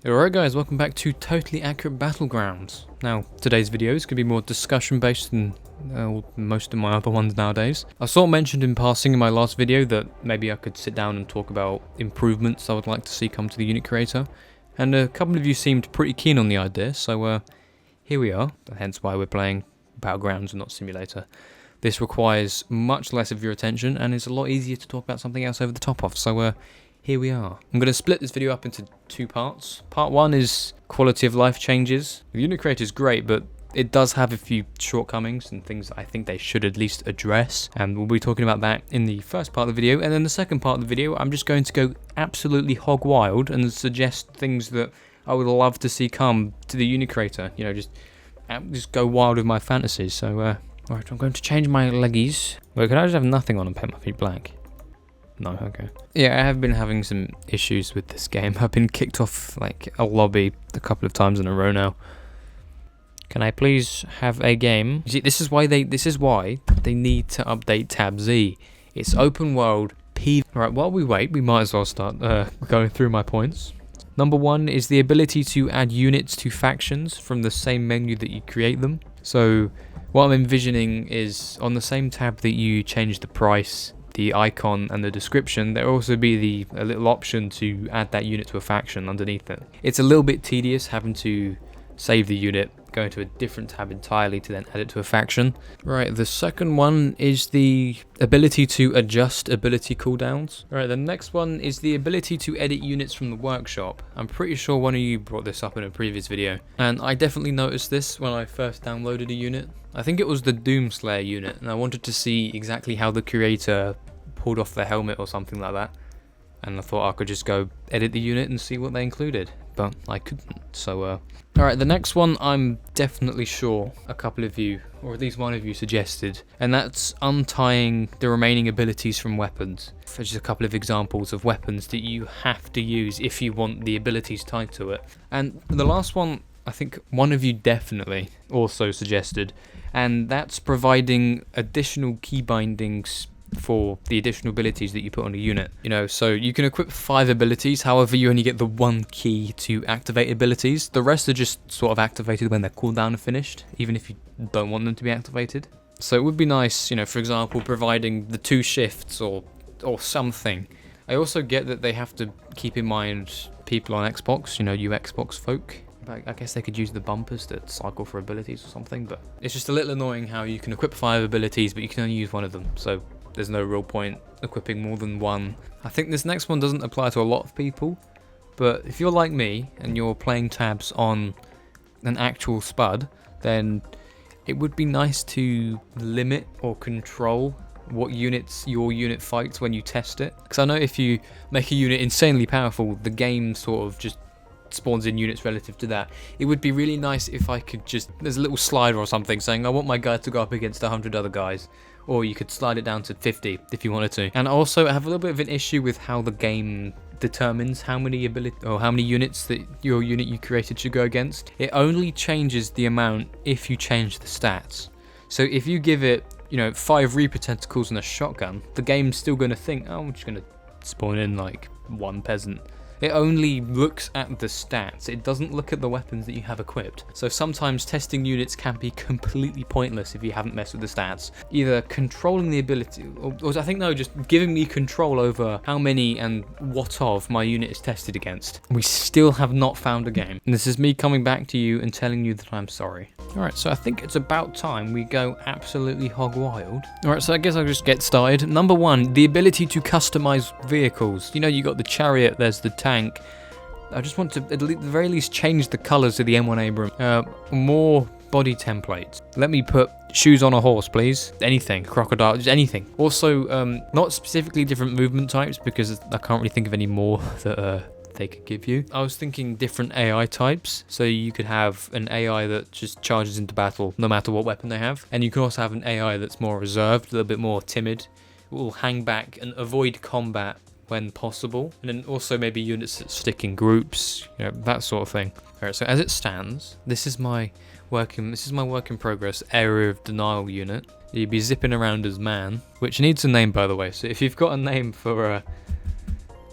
Alright guys, welcome back to Totally Accurate Battlegrounds. Now, today's video is going to be more discussion based than most of my other ones nowadays. I sort of mentioned in passing in my last video that maybe I could sit down and talk about improvements I would like to see come to the unit creator. And a couple of you seemed pretty keen on the idea, so here we are, hence why we're playing Battlegrounds and not Simulator. This requires much less of your attention and is a lot easier to talk about something else over the top of, so here we are. I'm going to split this video up into two parts. Part one is quality of life changes. The unit creator is great, but it does have a few shortcomings and things that I think they should at least address. And we'll be talking about that in the first part of the video. And then the second part of the video, I'm just going to go absolutely hog wild and suggest things that I would love to see come to the unit creator. You know, just go wild with my fantasies. So, alright, I'm going to change my leggies. Wait, can I just have nothing on and paint my feet black? No, okay. Yeah, I have been having some issues with this game. I've been kicked off like a lobby a couple of times in a row now. Can I please have a game? You see, this is why they need to update Tab Z. It's open world P. Alright, while we wait, we might as well start going through my points. Number one is the ability to add units to factions from the same menu that you create them. So what I'm envisioning is on the same tab that you change the price, the icon and the description, there will also be a little option to add that unit to a faction underneath it. It's a little bit tedious having to save the unit, go into a different tab entirely to then add it to a faction. Right, the second one is the ability to adjust ability cooldowns. Alright, the next one is the ability to edit units from the workshop. I'm pretty sure one of you brought this up in a previous video, and I definitely noticed this when I first downloaded a unit. I think it was the Doomslayer unit, and I wanted to see exactly how the creator pulled off the helmet or something like that. And I thought I could just go edit the unit and see what they included, but I couldn't, so Alright, the next one I'm definitely sure a couple of you, or at least one of you suggested, and that's untying the remaining abilities from weapons. For just a couple of examples of weapons that you have to use if you want the abilities tied to it. And the last one, I think one of you definitely also suggested, and that's providing additional key bindings for the additional abilities that you put on a unit. You know, so you can equip 5 abilities, however you only get the 1 key to activate abilities. The rest are just sort of activated when their cooldown are finished, even if you don't want them to be activated. So it would be nice, you know, for example, providing the 2 shifts or something. I also get that they have to keep in mind people on Xbox, you know, you Xbox folk. I guess they could use the bumpers to cycle for abilities or something, but it's just a little annoying how you can equip 5 abilities, but you can only use 1 of them, so there's no real point equipping more than 1. I think this next one doesn't apply to a lot of people, but if you're like me and you're playing tabs on an actual Spud, then it would be nice to limit or control what units your unit fights when you test it. Because I know if you make a unit insanely powerful, the game sort of just spawns in units relative to that. It would be really nice if I could just, there's a little slider or something saying I want my guy to go up against 100 other guys, or you could slide it down to 50 if you wanted to. And also I have a little bit of an issue with how the game determines how many units that your unit you created should go against. It only changes the amount if you change the stats. So if you give it, you know, 5 Reaper tentacles and a shotgun, the game's still going to think, oh, I'm just going to spawn in like 1 peasant. It only looks at the stats, it doesn't look at the weapons that you have equipped. So sometimes testing units can be completely pointless if you haven't messed with the stats. Either controlling the ability, or I think no, just giving me control over how many and what of my unit is tested against. We still have not found a game. And this is me coming back to you and telling you that I'm sorry. Alright, so I think it's about time we go absolutely hog wild. Alright, so I guess I'll just get started. Number 1, the ability to customize vehicles. You know, you got the chariot, there's the tank. I just want to at the very least change the colours of the M1 Abrams. More body templates. Let me put shoes on a horse, please. Anything, crocodile, just anything. Also, not specifically different movement types because I can't really think of any more that they could give you. I was thinking different AI types, so you could have an AI that just charges into battle no matter what weapon they have, and you can also have an AI that's more reserved, a little bit more timid, will hang back and avoid combat when possible, and then also maybe units that stick in groups, you know, that sort of thing. Alright, so as it stands, this is my work in progress area of denial unit. You'd be zipping around as man, which needs a name by the way, so if you've got a name for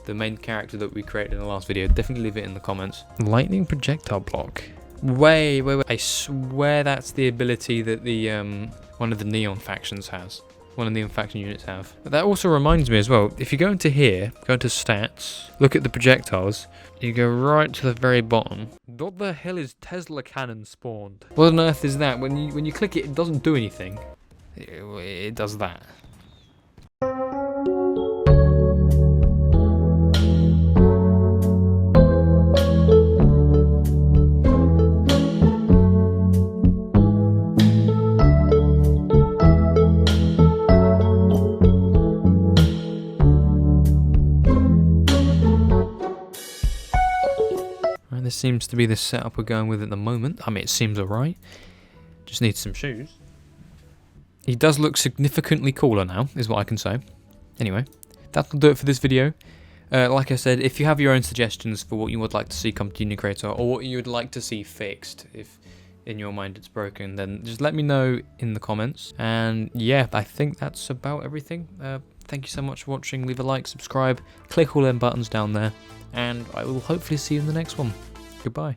the main character that we created in the last video, definitely leave it in the comments. Lightning projectile block. Wait. I swear that's the ability that the one of the Neon factions has. One of the Neon faction units have. But that also reminds me as well, if you go into here, go into stats, look at the projectiles, you go right to the very bottom. What the hell is Tesla cannon spawned? What on earth is that? When you click it, it doesn't do anything. It does that. This seems to be the setup we're going with at the moment. I mean, it seems alright. Just needs some shoes. He does look significantly cooler now, is what I can say. Anyway, that'll do it for this video. Like I said, if you have your own suggestions for what you would like to see come to Unicreator, or what you would like to see fixed, if in your mind it's broken, then just let me know in the comments. And yeah, I think that's about everything. Thank you so much for watching. Leave a like, subscribe, click all them buttons down there, and I will hopefully see you in the next one. Goodbye.